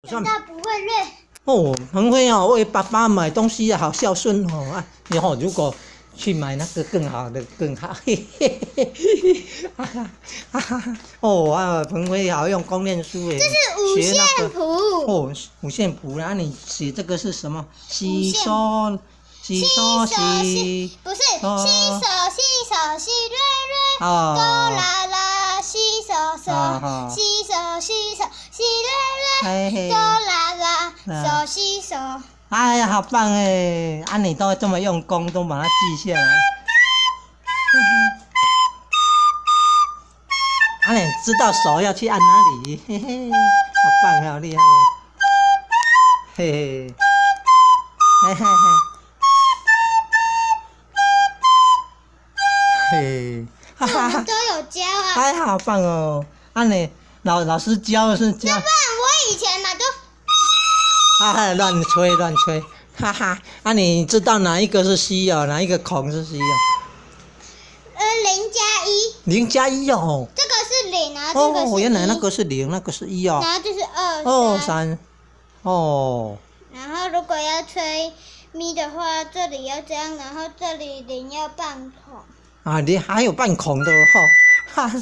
长大不会累。哦，很会哦，为爸爸买东西好孝顺哦啊！以后如果去买那个更好的更好，嘿嘿嘿嘿，哈哈哈哈！哦啊，彭辉好用功念书诶，这是五线谱。哦，五线谱，然后你写这个是什么？西嗦西嗦西，不是西手西手西瑞瑞，哦，哆啦啦西手手西手西手西瑞瑞，哆啦啦手西手。哎呀，好棒哎！啊，你都这么用功，都把它记下来。啊，你知道手要去按哪里？嘿嘿，好棒，好厉害哦！嘿嘿，嘿嘿嘿，嘿，哈哈哈！我们都有教啊。哎，好棒哦！啊，你老师教是教。要不然我以前嘛都。啊，乱吹乱吹，哈哈！啊，你知道哪一个是西哦，哪一个孔是西哦0+1。0+1哦。这个是0啊，这个是1。哦，原来那个是0，那个是1哦。然后就是2、3。哦。然后如果要吹咪的话，这里要这样，然后这里0要半孔。啊，你还有半孔的哦，哈哈，你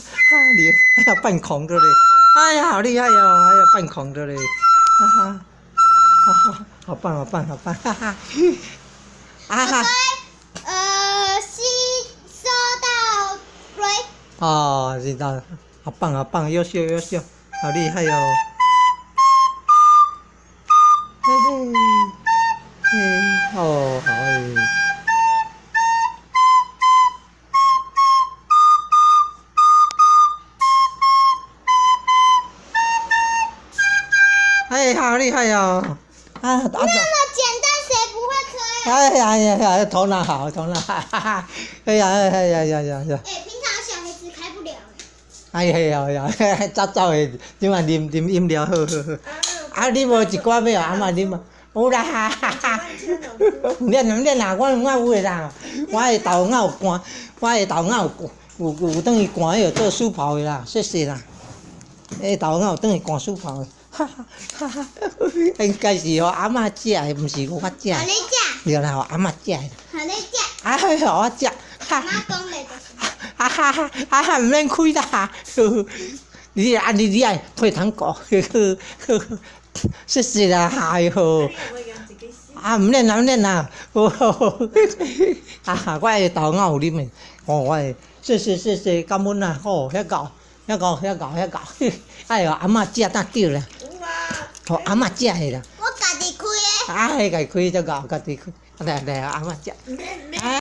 还有半孔的嘞！哎呀，好厉害哟，还有半孔的嘞，哈哈。好棒，好棒，好棒，哈哈！啊哈！西收到瑞。哦，知道了，好棒，好棒，优秀，优秀，好厉害哟！嘿嘿，嘿，哦，好诶。哎，好厉害哟！啊，那么简单，谁不会吹啊？哎呀，头脑好，头脑好，哈哈！哎呀，平常小孩子开不了。哎呀，早的，今晚啉饮料，好。啊，你无一罐要阿嬷啉啊？有啦，哈哈！练啦，我有诶啦，我的头脑有寒，我的头脑有等于寒迄个做书包的啦，谢谢啦。头脑有等于寒书包的。哈哈，应该是互阿嬷食的，毋是互我食的。互你食。对啦，互阿嬷食的。互你食。啊，互我食。妈讲的就是。毋免开啦。你爱配糖果，谢谢啦，哎哟。啊，毋免啦。我的头脑有啉的，我的，谢谢，感恩啦，好，遐够。哎哟，阿嬷食当着啦。互阿嬷食的啦。我家己开的。家己开就够，家己开。来，阿嬷食。